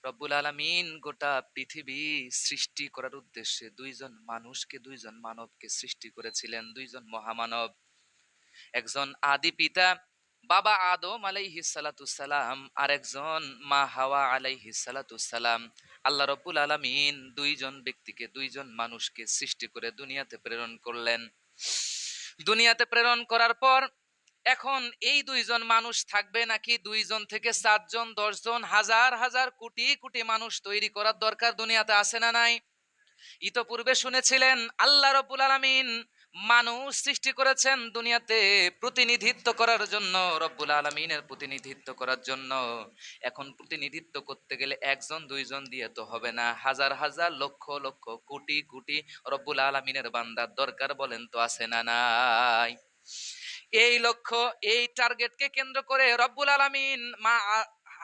রব্বুল আলামিন গোটা পৃথিবী সৃষ্টি করার উদ্দেশ্যে দুইজন মানবকে সৃষ্টি করেছিলেন, দুইজন মহামানব। একজন আদি পিতা বাবা আদম আলাইহিস সালাতুস সালাম, আর একজন মা হাওয়া আলাইহিস সালাতুস সালাম। আল্লাহ রব্বুল আলামিন দুইজন ব্যক্তিকে, দুইজন মানুষকে সৃষ্টি করে দুনিয়াতে প্রেরণ করলেন। দুনিয়াতে প্রেরণ করার পর এখন এই দুইজন মানুষ থাকবে নাকি ২ জন থেকে ৭ জন, ১০ জন, হাজার হাজার কোটি কোটি মানুষ তৈরি করার দরকার দুনিয়াতে আছে না নাই? ইতপূর্বে শুনেছিলেন আল্লাহ রাব্বুল আলামিন মানুষ সৃষ্টি করেছেন দুনিয়াতে প্রতিনিধিত্ব করার জন্য, রব্বুল আলামিনের প্রতিনিধিত্ব করার জন্য। এখন প্রতিনিধিত্ব করতে গেলে ১ জন ২ জন দিয়ে তো হবে না, হাজার হাজার লক্ষ লক্ষ কোটি কোটি রব্বুল আলামিনের বান্দার দরকার, বলেন তো আছে না নাই? এই লক্ষ্য, এই টার্গেটকে কেন্দ্র করে রব্বুল আলামিন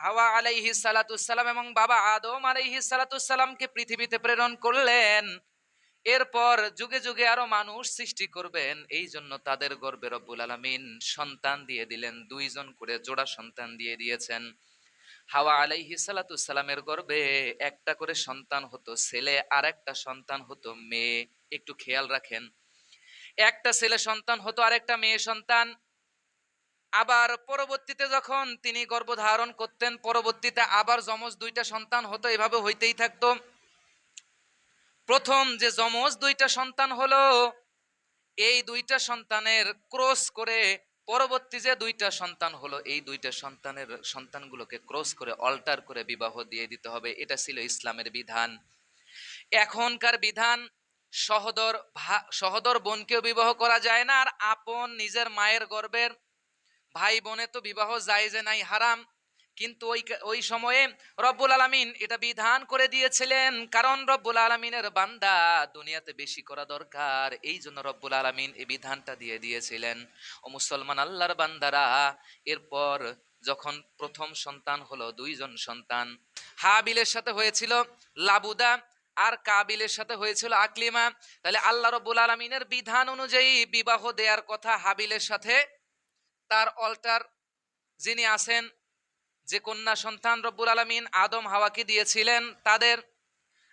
হাওয়া আলাইহিস সালাতুস সালাম এবং বাবা আদম আলাইহিস সালাতুস সালামকে পৃথিবীতে প্রেরণ করলেন। এরপর যুগে যুগে আরো মানুষ সৃষ্টি করবেন, এই জন্য তাদের গর্ভে রব্বুল আলামিন সন্তান দিয়ে দিলেন, ২ জন করে জোড়া সন্তান দিয়ে দিয়েছেন। হাওয়া আলাইহিস সালাতুস সালামের গর্ভে একটা করে সন্তান হতো ছেলে, আর একটা সন্তান হতো মেয়ে। একটু খেয়াল রাখেন, একটা ছেলে সন্তান হতো আর একটা মেয়ে সন্তান। আবার পরবর্তীতে যখন তিনি গর্ভধারণ করতেন, পরবর্তীতে আবার যমজ ২টা সন্তান হতো, এভাবে হইতেই থাকতো। প্রথম যে যমজ ২টা সন্তান হলো, এই ২টা সন্তানের ক্রস করে পরবর্তী যে ২টা সন্তান হলো, এই ২টা সন্তানগুলোকে ক্রস করে অল্টার করে বিবাহ দিয়ে দিতে হবে। এটা ছিল ইসলামের বিধান। এখনকার বিধান সহোদর বোনকেও বিবাহ করা যায় না, আর আপন নিজের মায়ের গর্ভের ভাই বোনে তো বিবাহ জায়েজ নাই, হারাম। কিন্তু ওই সময়ে রব্বুল আলামিন এটা বিধান করে দিয়েছিলেন, কারণ রব্বুল আলামিনের বান্দা দুনিয়াতে বেশি করা দরকার, এই জন্য রব্বুল আলামিন এই বিধানটা দিয়ে দিয়েছিলেন। ও মুসলমান আল্লাহর বান্দারা, এরপর যখন প্রথম সন্তান হলো, ২ জন সন্তান, হাবিলের সাথে হয়েছিল লাবুদা, আর কাবিলের সাথে হয়েছিল আকলিমা। তাহলে আল্লাহ রব্বুল আলামিনের বিধান অনুযায়ী বিবাহ দেওয়ার কথা হাবিলের সাথে, তার অল্টার যিনি আছেন, যে কন্যা সন্তান রব্বুল আলামিন আদম হাওয়াকে দিয়েছিলেন তাদের,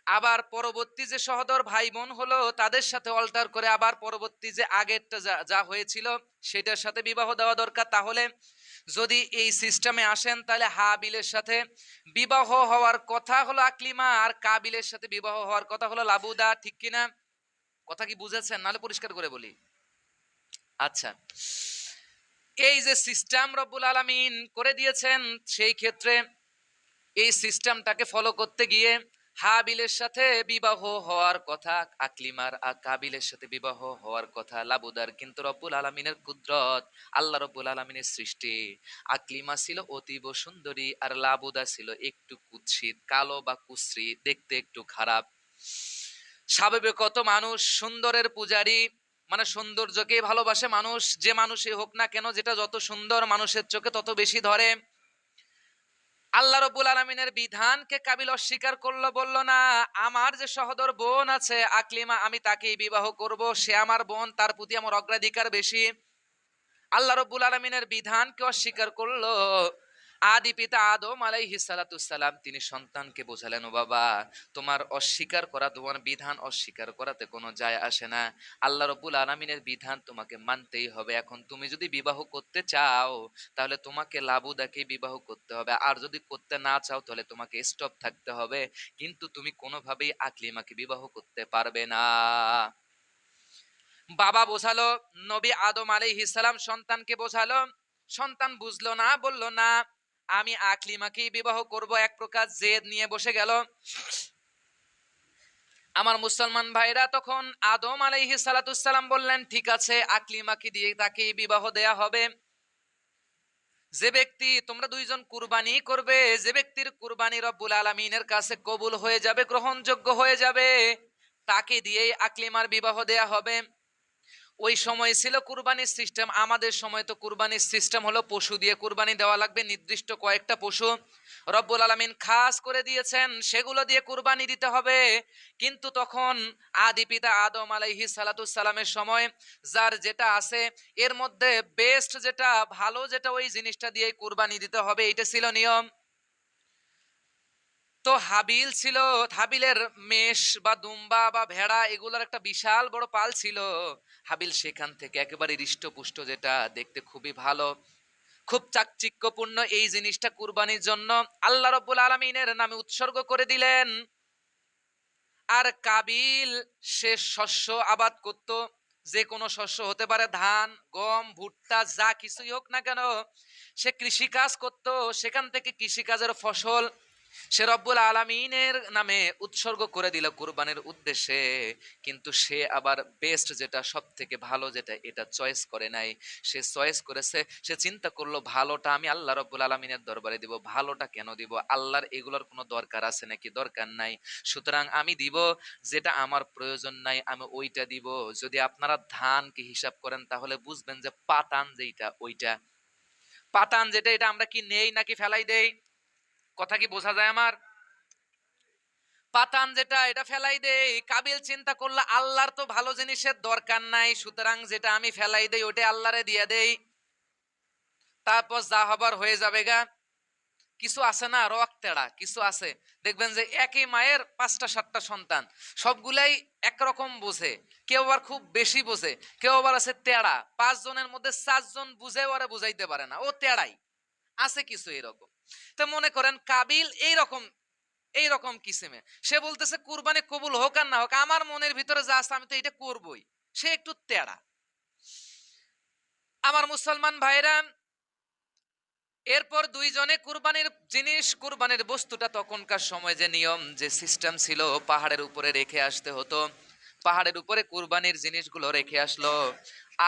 আবার পরবর্তী যে সহোদর ভাই বোন হলো তাদের সাথে অল্টার করে আবার পরবর্তী যে আগেরটা যা হয়েছিল সেটার সাথে বিবাহ দেওয়া দরকার। তাহলে যদি এই সিস্টেমে আসেন, তাহলে হাবিলের সাথে বিবাহ হওয়ার কথা হলো আকলিমা, আর কাবিলের সাথে বিবাহ হওয়ার কথা হলো লাবুদা। ঠিক কিনা? কথা কি বুঝেছেন? নাহলে পরিষ্কার করে বলি। আচ্ছা, এই যে সিস্টেম রব্বুল আলামিন করে দিয়েছেন, সেই ক্ষেত্রে এই সিস্টেমটাকে ফলো করতে গিয়ে হাবিলের সাথে বিবাহ হওয়ার কথা আকলিমার, আর কাবিলের সাথে বিবাহ হওয়ার কথা লাবুদার। কিন্তু রব্বুল আলামিনের কুদরত, আল্লাহ রব্বুল আলামিনের সৃষ্টি, আকলিমা ছিল অতীব সুন্দরী, আর লাবুদা ছিল একটু কুৎসিত, কালো বা কুশ্রী, দেখতে একটু খারাপ। স্বাভাবিকত মানুষ সুন্দরের পূজারী, মানে সৌন্দর্যকেই ভালোবাসে মানুষ, যে মানুষই হোক না কেন, যেটা যত সুন্দর মানুষের চোখে তত বেশি ধরে। আল্লাহ রব্বুল আলামিনের বিধানকে কাবিল অস্বীকার করলো, বলল না, আমার যে সহোদর বোন আছে আকলিমা, আমি তাকেই বিবাহ করব, সে আমার বোন, তার প্রতি আমার অগ্রাধিকার বেশি। আল্লাহ রব্বুল আলামিনের বিধানকে অস্বীকার করলো। আদি পিতা আদম আলাইহিস সালাতুস সালাম, তিনি সন্তানকে বোঝালেন, ও বাবা, তোমার অস্বীকার করা, তোমার বিধান অস্বীকার করাতে কোনো যায় আসে না। আল্লাহ রব্বুল আলামিনের বিধান তোমাকে মানতেই হবে। এখন তুমি যদি বিবাহ করতে চাও, তাহলে তোমাকে লাবুদাকে বিবাহ করতে হবে, আর যদি করতে না চাও তাহলে তোমাকে স্টপ থাকতে হবে। কিন্তু তুমি কোনোভাবেই আকলিমাকে বিবাহ করতে পারবে না। বাবা বোঝালো, নবী আদম আলাইহিস সালাম সন্তানকে বোঝালো, সন্তান বুঝলো না, বলল না, আমি আকলিমাকেই বিবাহ করব। এক প্রকার জেদ নিয়ে বসে গেল। আমার মুসলমান ভাইরা, তখন আদম আলাইহিস সালাতুস সালাম বললেন, ঠিক আছে, আকলিমাকে দিয়ে তাকেই বিবাহ দেয়া হবে। যে ব্যক্তি, তোমরা ২ জন কুরবানি করবে, যে ব্যক্তির কুরবানি রব্বুল আলামিনের কাছে কবুল হয়ে যাবে, গ্রহণযোগ্য হয়ে যাবে, তাকে দিয়েই আকলিমার বিবাহ দেয়া হবে। ওই সময় ছিল কুরবানির সিস্টেম, আমাদের সময় তো কুরবানির সিস্টেম হলো পশু দিয়ে কুরবানি দেওয়া লাগবে, নির্দিষ্ট কয়েকটা পশু রব্বুল আলামিন খাস করে দিয়েছেন, সেগুলো দিয়ে কুরবানি দিতে হবে। কিন্তু তখন আদি পিতা আদম আলাইহিস সালাতুস সালামের সময় যার যেটা আছে, এর মধ্যে বেস্ট যেটা, ভালো যেটা, ওই জিনিসটা দিয়ে কুরবানি দিতে হবে, এটা ছিল নিয়ম। তো হাবিল ছিল, হাবিলের মেষ বা দুম্বা বা ভেড়া এগুলোর একটা বিশাল বড় পাল ছিল। হাবিল সেখান থেকে একেবারে হৃষ্টপুষ্ট, যেটা দেখতে খুবই ভালো, খুব চাকচিক্যপূর্ণ এই জিনিসটা কুরবানির জন্য আল্লাহ রাব্বুল আলামিনের নামে উৎসর্গ করে দিলেন। আর কাবিল সে শস্য আবাদ করত, যে কোনো শস্য হতে পারে, ধান, গম, ভুট্টা, যা কিছুই হোক না কেন, সে কৃষি কাজ করত। সেখান থেকে কৃষিকাজের ফসল সে রব্বুল আলামিনের নামে উৎসর্গ করে দিল কুরবানির উদ্দেশ্যে। কিন্তু সে আবার বেস্ট যেটা, সব থেকে ভালো যেটা, এটা চয়েস করে নাই। সে চয়েস করেছে, সে চিন্তা করলো ভালোটা আমি আল্লাহ রব্বুল আলামিনের দরবারে দিব। ভালোটা কেন দিব? আল্লাহর এগুলোর কোনো দরকার আছে নাকি? দরকার নাই। সুতরাং আমি দিব যেটা আমার প্রয়োজন নাই, আমি ওইটা দিব। যদি আপনারা ধানকে হিসাব করেন তাহলে বুঝবেন যে পাতান যেইটা, ওইটা পাতান যেটা, এটা আমরা কি নেই নাকি ফেলাই দেই? কথা কি বোঝা যায় আমার? পাতান যেটা, এটা ফেলাই দেই। কাবিল চিন্তা করলো আল্লাহর তো ভালো জিনিসের দরকার নাই, সুতরাং যেটা আমি ফেলাই দেই ওটা আল্লাহরে দিয়ে দেই, তারপর যা হবার হয়ে যাবে গা। কিছু আছে না রক তেড়া, কিছু আছে দেখবেন যে একই মায়ের ৫টা ৭টা সন্তান, সবগুলাই একরকম বোঝে, কেউ আবার খুব বেশি বোঝে, কেউ আবার আছে তেড়া, ৫ জনের মধ্যে ৪ জন বুঝে ওরা বুঝাইতে পারে না, ও তেড়াই আছে কিছু এরকম। তো মনে করেন কাবিল এইরকম, এইরকম কিসিমে সে বলতেছে কুরবানি কবুল হোক আর না হোক, আমার মনের ভিতরে যা আছে আমি তো এটা করবই। সে একটু তেড়া। আমার মুসলমান ভাইরা, এরপর দুইজনে কুরবানির জিনিস, কুরবানির বস্তুটা তখনকার সময় যে নিয়ম, যে সিস্টেম ছিল, পাহাড়ের উপরে রেখে আসতে হতো। পাহাড়ের উপরে কুরবানির জিনিসগুলো রেখে আসলো।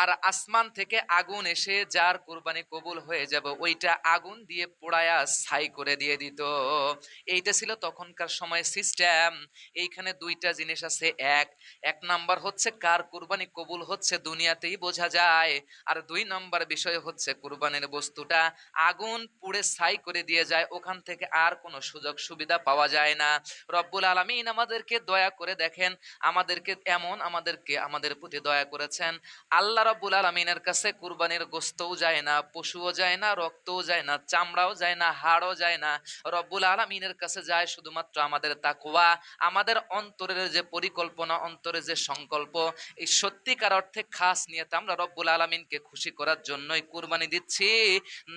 আর আসমান থেকে আগুন এসে যার কুরবানি কবুল হয়ে যাবে ওইটা আগুন দিয়ে পোড়ায়া ছাই করে দিয়ে দিত। এইটা ছিল তখনকার সময় সিস্টেম। এইখানে দুইটা জিনিস আছে। এক এক নাম্বার হচ্ছে কার কুরবানি কবুল হচ্ছে দুনিয়াতেই বোঝা যায়। আর ২ নম্বর বিষয় হচ্ছে কুরবানির বস্তুটা আগুন পুড়ে ছাই করে দিয়ে যায়, ওখান থেকে আর কোনো সুযোগ সুবিধা পাওয়া যায় না। রব্বুল আলামিন আমাদেরকে দয়া করে দেখেন, আমাদেরকে এমন, আমাদের প্রতি দয়া করেছেন। আল্লাহ রব্বুল আলামিনের কাছে কুরবানির গোস্তও যায় না, পশুও যায় না, রক্তও যায় না, চামড়াও যায় না, হাড়ও যায় না। রব্বুল আলামিনের কাছে যায় শুধুমাত্র আমাদের তাকওয়া, আমাদের অন্তরের যে পরিকল্পনা, অন্তরের যে সংকল্প। এই সত্যিকার অর্থে খাস নিয়তে আমরা রব্বুল আলামিনকে খুশি করার জন্যই কুরবানি দিচ্ছি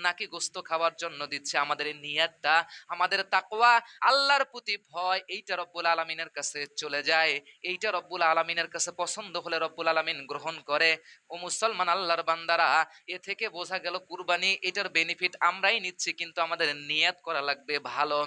নাকি গোস্ত খাওয়ার জন্য দিচ্ছি? আমাদের এই নিয়তটা, আমাদের তাকওয়া, আল্লাহর প্রতি ভয়, এইটা রব্বুল আলামিনের কাছে চলে যায়। এইটা রব্বুল আলামিনের কাছে পছন্দ হলে রব্বুল আলামিন গ্রহণ করে। ও মুসলমান আল্লাহর বান্দারা, এ থেকে বোঝা গেল কুরবানি এটার বেনিফিট আমরাই নিচ্ছি, কিন্তু আমাদের নিয়ত করা লাগবে ভালো।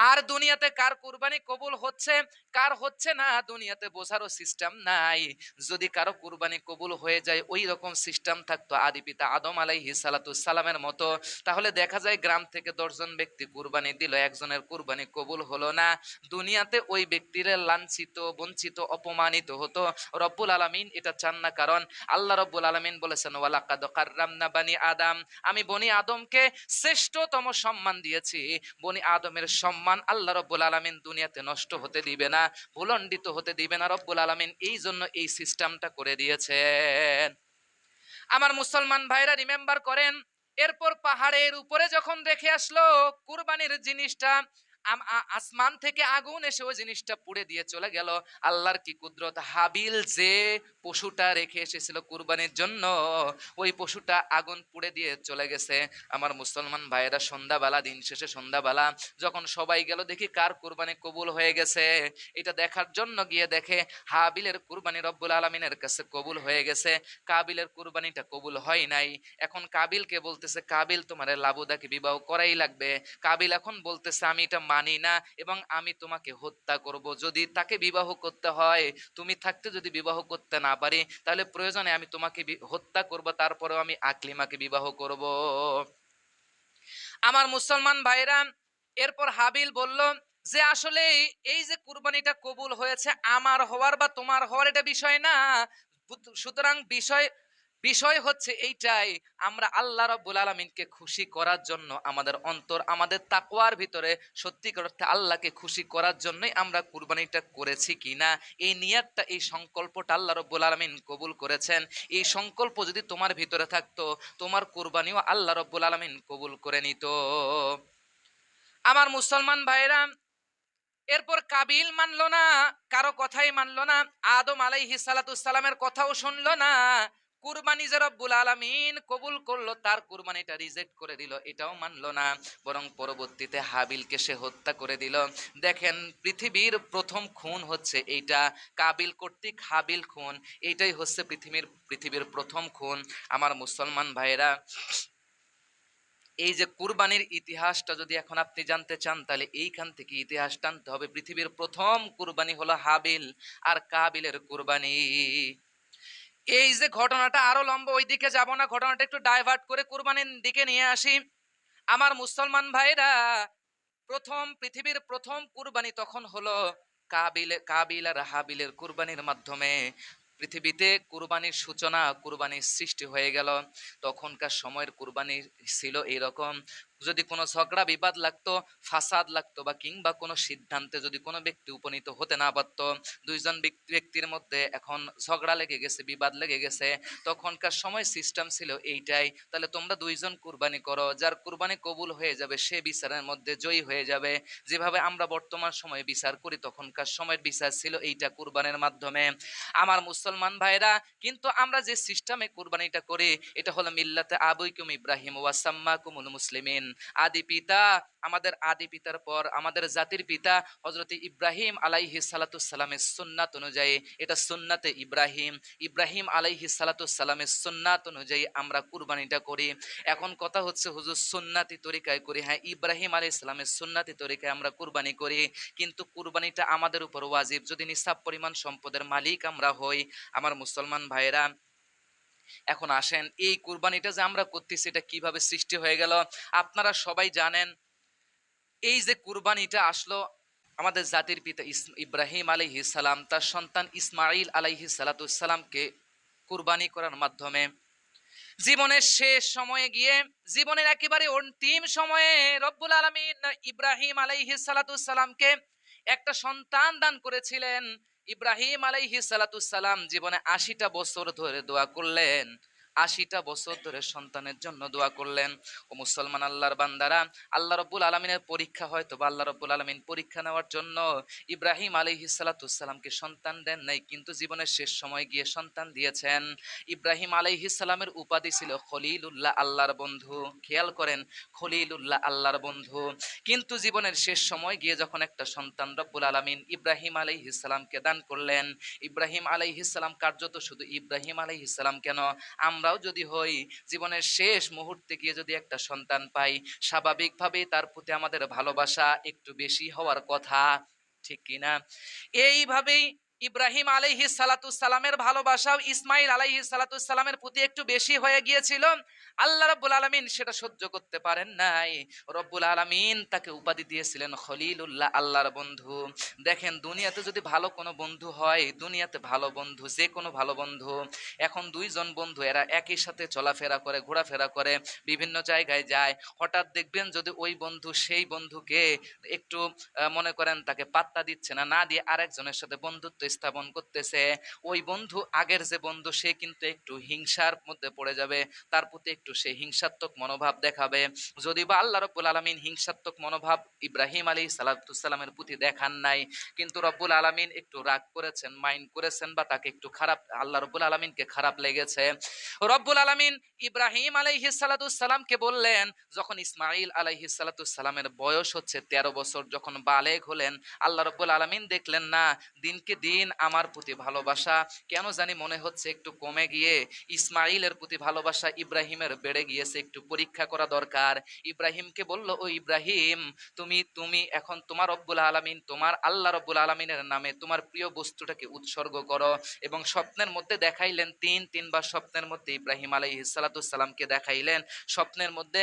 আর দুনিয়াতে কার কুরবানি কবুল হচ্ছে কার হচ্ছে না দুনিয়াতে বোঝারও সিস্টেম নাই। যদি কারো কুরবানি কবুল হয়ে যায় ওই রকম সিস্টেম থাকতো আদি পিতা আদম আলাইহিস সালাতু সালামের মতো, তাহলে দেখা যায় গ্রাম থেকে ১০ জন ব্যক্তি কুরবানি দিল, একজনের কুরবানি কবুল হলো না, দুনিয়াতে ওই ব্যক্তিরা লাঞ্ছিত, বঞ্চিত, অপমানিত হতো। রব্বুল আলামিন এটা চান না, কারণ আল্লাহ রব্বুল আলামিন বলেছেন ওয়ালাকাদ কাররামনা বানি আদম, আমি বনি আদমকে শ্রেষ্ঠতম সম্মান দিয়েছি। বনি আদমের সম্মান আল্লাহ রব্বুল আলামিন দুনিয়াতে নষ্ট হতে দিবে না, ভুলণ্ডিত হতে দিবে না। রব্বুল আলামিন এই জন্য এই সিস্টেমটা করে দিয়েছেন। আমার মুসলমান ভাইরা রিমেম্বার করেন, এরপর পাহাড়ের উপরে যখন রেখে আসলো কুরবানির জিনিসটা, আসমান থেকে আগুন এসে ওই জিনিসটা পুড়ে দিয়ে চলে গেল। আল্লাহর কি কুদরত! হাবিল যে পশুটা রেখে এসেছিল কুরবানির জন্য, ওই পশুটা আগুন পুড়ে দিয়ে চলে গেছে। আমার মুসলমান ভাইয়েরা, সন্ধ্যাবেলা, দিন শেষে সন্ধ্যাবেলা যখন সবাই গেল দেখি কার কুরবানি কবুল হয়ে গেছে, এটা দেখার জন্য গিয়ে দেখে হাবিলের কুরবানি রব্বুল আলামিনের কাছে কবুল হয়ে গেছে, কাবিলের কুরবানিটা কবুল হয় নাই। এখন কাবিলকে বলতেছে, কাবিল তোমারে লাবুদাকে বিবাহ করাই লাগবে। কাবিল এখন বলতেছে আমি এটা মানি না এবং আমি তোমাকে হত্যা করব। যদি তাকে বিবাহ করতে হয়, তুমি থাকতে যদি বিবাহ করতে না পারি, তাহলে প্রয়োজনে আমি তোমাকে হত্যা করব, তারপরেও আমি আকলিমাকে বিবাহ করব। আমার মুসলমান ভাইরা, এরপর হাবিল বলল যে আসলে এই যে কুরবানিটা কবুল হয়েছে, আমার হওয়ার বা তোমার হওয়ার এটা বিষয় না। সুতরাং বিষয় বিষয় হচ্ছে এইটাই, আমরা আল্লাহ রাব্বুল আলামিনকে খুশি করার জন্য আমাদের অন্তর, আমাদের তাকওয়ার ভিতরে সত্যিকার অর্থে আল্লাহকে খুশি করার জন্যই আমরা কুরবানিটা করেছি কিনা, এই নিয়তটা, এই সংকল্পটা আল্লাহ রাব্বুল আলামিন কবুল করেছেন। এই সংকল্প যদি তোমার ভিতরে থাকতো, তোমার কুরবানিও আল্লাহ রাব্বুল আলামিন কবুল করে নিত। আমার মুসলমান ভাইরা, এরপর কাবিল মানলো না, কারো কথাই মানলো না, আদম আলাইহিস সালাতু সালামের কথাও শুনলো না। কুরবানি যে রব্বুল আলামিন কবুল করলো, তার কুরবানিটা রিজেক্ট করে দিল, এটাও মানলো না। বরং পরবর্তীতে হাবিলকে সে হত্যা করে দিল। দেখেন, পৃথিবীর প্রথম খুন হচ্ছে এইটা, কাবিল কর্তৃক হাবিল খুন। এইটাই হচ্ছে পৃথিবীর প্রথম খুন। আমার মুসলমান ভাইরা, এই যে কুরবানির ইতিহাসটা যদি এখন আপনি জানতে চান, তাহলে এইখান থেকে ইতিহাস টানতে হবে। পৃথিবীর প্রথম কুরবানি হলো হাবিল আর কাবিলের কুরবানি। এই যে ঘটনাটা, আরো লম্বা ওইদিকে যাব না, ঘটনাটা একটু ডাইভার্ট করে কুরবানির দিকে নিয়ে আসি। আমার মুসলমান ভাইরা, পৃথিবীর প্রথম কুরবানি তখন হলো কাবিল আর হাবিলের কুরবানির মাধ্যমে পৃথিবীতে কুরবানির সূচনা, কুরবানির সৃষ্টি হয়ে গেল। তখনকার সময়ের কুরবানি ছিল এইরকম, যদি কোনো ঝগড়া বিবাদ লাগতো, ফাসাদ লাগতো, বা কিংবা কোনো সিদ্ধান্তে যদি কোনো ব্যক্তি উপনীত হতে না পারতো, দুইজন ব্যক্তির মধ্যে এখন ঝগড়া লেগে গেছে, বিবাদ লেগে গেছে, তখনকার সময় সিস্টেম ছিল এইটাই, তাহলে তোমরা দুইজন কুরবানি করো, যার কুরবানি কবুল হয়ে যাবে সে বিচারের মধ্যে জয়ী হয়ে যাবে। যেভাবে আমরা বর্তমান সময়ে বিচার করি, তখনকার সময়ের বিচার ছিল এইটা, কুরবানের মাধ্যমে। আমার মুসলমান ভাইরা, কিন্তু আমরা যে সিস্টেমে কুরবানিটা করি, এটা হলো মিল্লাতে আবুইকুম ইব্রাহিম ওয়া সাম্মাকুমুল মুসলিমিন। আদি পিতা, আমাদের আদি পিতার পর আমাদের জাতির পিতা হযরত ইব্রাহিম আলাইহিস সালাতুস সালামের সুন্নাত অনুযায়ী, এটা সুন্নাতে ইব্রাহিম, ইব্রাহিম আলাইহিস সালাতুস সালামের সুন্নাত অনুযায়ী আমরা কুরবানিটা করি। এখন কথা হচ্ছে, হুজুর সুন্নাতি তরিকায় করি। হ্যাঁ, ইব্রাহিম আলাইহিস সালামের সুন্নাতি তরিকায় আমরা কুরবানি করি, কিন্তু কুরবানিটা আমাদের উপর ওয়াজিব, যদি নিসাব পরিমাণ সম্পদের মালিক আমরা হই। আমার মুসলমান ভাইরা, এখন আসেন, এই কুরবানিটা যে আমরা করতেছি, এটা কিভাবে সৃষ্টি হয়ে গেল? আপনারা সবাই জানেন, এই যে কুরবানিটা আসলো, আমাদের জাতির পিতা ইব্রাহিম আলাইহিস সালাম তার সন্তান ইসমাইল আলাইহিস সালাতুস সালামকে কুরবানি করার মাধ্যমে জীবনের শেষ সময়ে গিয়ে, জীবনের একেবারে অন্তিম সময়ে রব্বুল আলামিন ইব্রাহিম আলাইহিস সালাতুস সালামকে একটা সন্তান দান করেছিলেন। ইব্রাহিম আলাইহিস সালাতুস সালাম জীবনে ৮০টা বছর ধরে দোয়া করলেন, ৮০টা বছর ধরে সন্তানের জন্য দোয়া করলেন। ও মুসলমান আল্লাহর বান্দারা, আল্লাহ রব্বুল আলমিনের পরীক্ষা, হয়তো বা আল্লাহ রব্বুল আলমিন পরীক্ষা নেওয়ার জন্য ইব্রাহিম আলাইহিস সালাতুস সালামকে সন্তান দেন নাই, কিন্তু জীবনের শেষ সময় গিয়ে সন্তান দিয়েছেন। ইব্রাহিম আলাইহিস সালামের উপাধি ছিল খলিলুল্লাহ, আল্লাহর বন্ধু। খেয়াল করেন, খলিলুল্লাহ, আল্লাহর বন্ধু। কিন্তু জীবনের শেষ সময় গিয়ে যখন একটা সন্তান রব্বুল আলামিন ইব্রাহিম আলাইহিস সালামকে দান করলেন, ইব্রাহিম আলাইহিস সালাম কার্যত শুধু ইব্রাহিম আলাইহিস সালাম কেন, আমরাও যদি হই, জীবনের শেষ মুহূর্তে গিয়ে যদি একটা সন্তান পাই, স্বাভাবিকভাবেই তার প্রতি আমাদের ভালোবাসা একটু বেশি হওয়ার কথা, ঠিক কিনা? এইভাবেই ইব্রাহিম আলাইহিস সালাতুস সালামের ভালোবাসাও ইসমাইল আলাইহিস সালাতুস সালামের প্রতি একটু বেশি হয়ে গিয়েছিল। আল্লাহ রাব্বুল আলামিন সেটা সহ্য করতে পারেন নাই। রব্বুল আলামিন তাকে উপাধি দিয়েছিলেন খলিলুল্লাহ, আল্লাহর বন্ধু। দেখেন, দুনিয়াতে যদি ভালো কোনো বন্ধু হয়, দুনিয়াতে ভালো বন্ধু, যে কোনো ভালো বন্ধু, এখন দুইজন বন্ধু এরা একই সাথে চলাফেরা করে, ঘোরাফেরা করে, বিভিন্ন জায়গায় যায়, হঠাৎ দেখবেন যদি ওই বন্ধু সেই বন্ধুকে একটু মনে করেন তাকে পাত্তা দিচ্ছে না, না দিয়ে আরেকজনের সাথে বন্ধুত্ব স্থাপন করতেছে, ওই বন্ধু, আগের যে বন্ধু, সে কিন্তু একটু হিংসার মধ্যে পড়ে যাবে, তার প্রতি একটু সে হিংসাত্মক মনোভাব দেখাবে। যদি বা আল্লাহ রব্বুল আলামিন হিংসাত্মক মনোভাব ইব্রাহিম আলাইহিস সালামের প্রতি দেখান নাই, কিন্তু রব্বুল আলামিন একটু রাগ করেছেন, মাইন্ড করেছেন, বা তাকে একটু খারাপ, আল্লাহ রব্বুল আলামিনকে খারাপ লেগেছে। রব্বুল আলামিন ইব্রাহিম আলাইহিস সালামকে বললেন, যখন ইসমাইল আলাইহিস সালামের বয়স হচ্ছে ১৩ বছর, যখন বালেগ হলেন, আল্লাহ রব্বুল আলামিন দেখলেন না, দিনকে দিন আমার প্রতি ভালোবাসা কেন জানি মনে হচ্ছে একটু কমে গিয়ে ইসমাইলের প্রতি ভালোবাসা ইব্রাহিমের বেড়ে গিয়েছে, একটু পরীক্ষা করা দরকার। ইব্রাহিমকে বলল, ও ইব্রাহিম, তুমি এখন তোমার রব্বুল আলামিন, তোমার আল্লাহ রব্বুল আলামিনের নামে তোমার প্রিয় বস্তুটাকে উৎসর্গ করো। এবং স্বপ্নের মধ্যে দেখাইলেন, তিনবার স্বপ্নের মধ্যে ইব্রাহিম আলাইহিস সালামকে দেখাইলেন, স্বপ্নের মধ্যে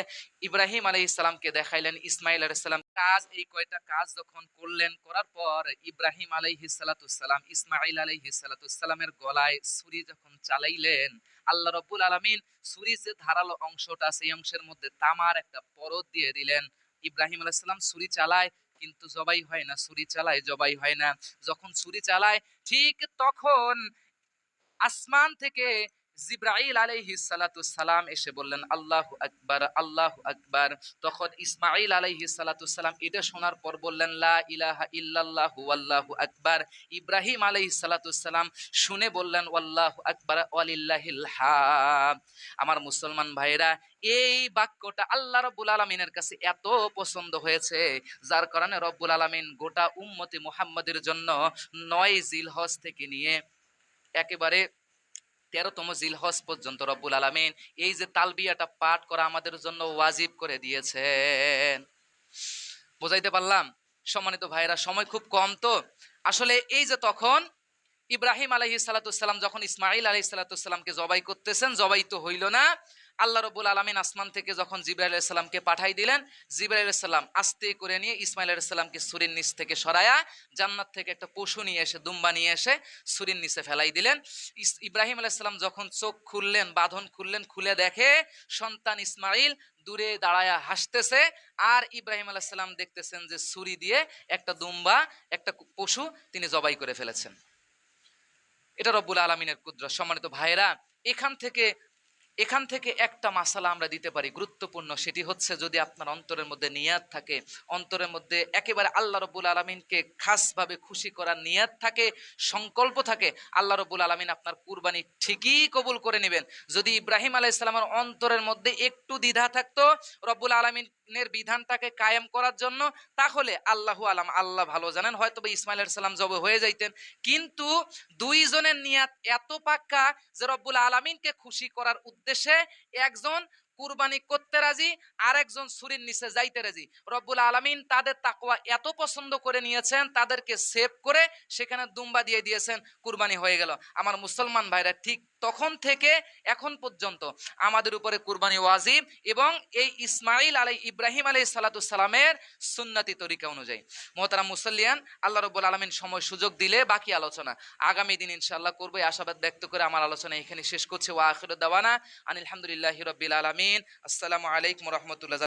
ইব্রাহিম আলাইহিস সালামকে দেখাইলেন ইসমাইল আলাইহিস সালাম। কাজ, এই কয়টা কাজ যখন করলেন, করার পর ইব্রাহিম আলাইহিস সালাম ইসমাইল আলাইহিস সালামের গলায় ছুরি যখন চালাইলেন, আল্লাহ রাব্বুল আলামিন ছুরির যে ধারালো অংশটা আছে, এই অংশের মধ্যে তামার একটা পরত দিয়ে দিলেন। ইব্রাহিম আলাইহিস সালাম ছুরি চালায় কিন্তু জবাই হয় না, ছুরি চালায় জবাই হয় না। যখন ছুরি চালায়, ঠিক তখন আসমান থেকে জিব্রাইল আলাইহিস সালাতু সালাম এসে বললেন আল্লাহু আকবার, আল্লাহু আকবার। তখন ইসমাঈল আলাইহিস সালাতু সালাম এটা শোনার পর বললেন লা ইলাহা ইল্লাল্লাহু ওয়াল্লাহু আকবার। ইব্রাহিম আলাইহিস সালাতু সালাম শুনে বললেন ওয়াল্লাহু আকবার ওয়ালিল্লাহিল হাম। আমার মুসলমান ভাইরা, এই বাক্যটা আল্লাহ রাব্বুল আলামিনের কাছে এত পছন্দ হয়েছে, যার কারণে রব্বুল আলামিন গোটা উম্মতে মুহাম্মাদের জন্য ৯ জিলহজ থেকে নিয়ে একেবারে ১৩তম জিলহজ পর্যন্ত রব্বুল আলামিন এই যে তালবিয়াটা পাঠ করা আমাদের জন্য ওয়াজিব করে দিয়েছেন। বুঝাইতে পারলাম? সম্মানিত ভাইরা, সময় খুব কম তো। আসলে এই যে তখন ইব্রাহিম আলাইহিস সালাতু সালাম যখন ইসমাঈল আলাইহিস সালাতু সালামকে জবাই করতেছেন, জবাই তো হইল না। আল্লাহ রাব্বুল আলামিন আসমান থেকে যখন জিবরাইল আলাইহিস সালামকে পাঠাই দিলেন, জিবরাইল আলাইহিস সালাম আস্তে করে নিয়ে ইসমাঈল আলাইহিস সালামকে ছুরির নিচ থেকে সরায়া জান্নাত থেকে একটা পশু নিয়ে এসে, দুম্বা নিয়ে এসে ছুরির নিচে ফেলাই দিলেন। ইব্রাহিম আলাইহিস সালাম যখন চোখ খুললেন, বাঁধন খুললেন, খুলে দেখে সন্তান ইসমাঈল দূরে দাঁড়ায়া হাসতেছে, আর ইব্রাহিম আলাইহিস সালাম দেখতেছেন যে ছুরি দিয়ে একটা দুম্বা, একটা পশু তিনি জবাই করে ফেলেছেন। এটা রব্বুল আলামিনের কুদরত। সম্মানিত ভাইরা, এখান থেকে একটা মাসালা আমরা দিতে পারি গুরুত্বপূর্ণ, সেটি হচ্ছে যদি আপনার অন্তরের মধ্যে নিয়াত থাকে, অন্তরের মধ্যে একেবারে আল্লাহ রব্বুল আলামিনকে খাসভাবে খুশি করার নিয়াত থাকে, সংকল্প থাকে, আল্লাহ রব্বুল আলামিন আপনার কুরবানি ঠিকই কবুল করে নেবেন। যদি ইব্রাহিম আলাইহিস সালামের অন্তরের মধ্যে একটু দ্বিধা থাকতো রব্বুল আলামিনের বিধানটাকে কায়েম করার জন্য, তাহলে আল্লাহু আলাম, আল্লাহ ভালো জানেন, হয়তো বা ইসমাইল আলাইহিস সালাম জবে হয়ে যাইতেন। কিন্তু দুইজনের নিয়াত এত পাক্কা যে রব্বুল আলামিনকে খুশি করার উদ্দেশ্যে একজন কুরবানি করতে রাজি, আর একজন ছুরির নিচে যাইতে রাজি। রব্বুল আলামিন তাদের তাকওয়া এত পছন্দ করে নিয়েছেন, তাদেরকে সেভ করে সেখানে দুম্বা দিয়ে দিয়েছেন, কুরবানি হয়ে গেল। আমার মুসলমান ভাইরা, ঠিক তখন থেকে এখন পর্যন্ত আমাদের উপরে কুরবানি ওয়াজিব, এবং এই ইব্রাহিম আলাইহিস সালাতু সালামের সুন্নতি তরিকা অনুযায়ী। মুহতারাম মুসল্লিয়ান, আল্লাহ রাব্বুল আলামিন সময় সুযোগ দিলে বাকি আলোচনা আগামী দিন ইনশাআল্লাহ করব, এই আশাবাদ ব্যক্ত করে আমার আলোচনা এখানে শেষ করছি। ওয়া আখিরু দাওয়ানা আনিল হামদুলিল্লাহি রাব্বিল আলামিন। আসসালামু আলাইকুম ওয়া রাহমাতুল্লাহ।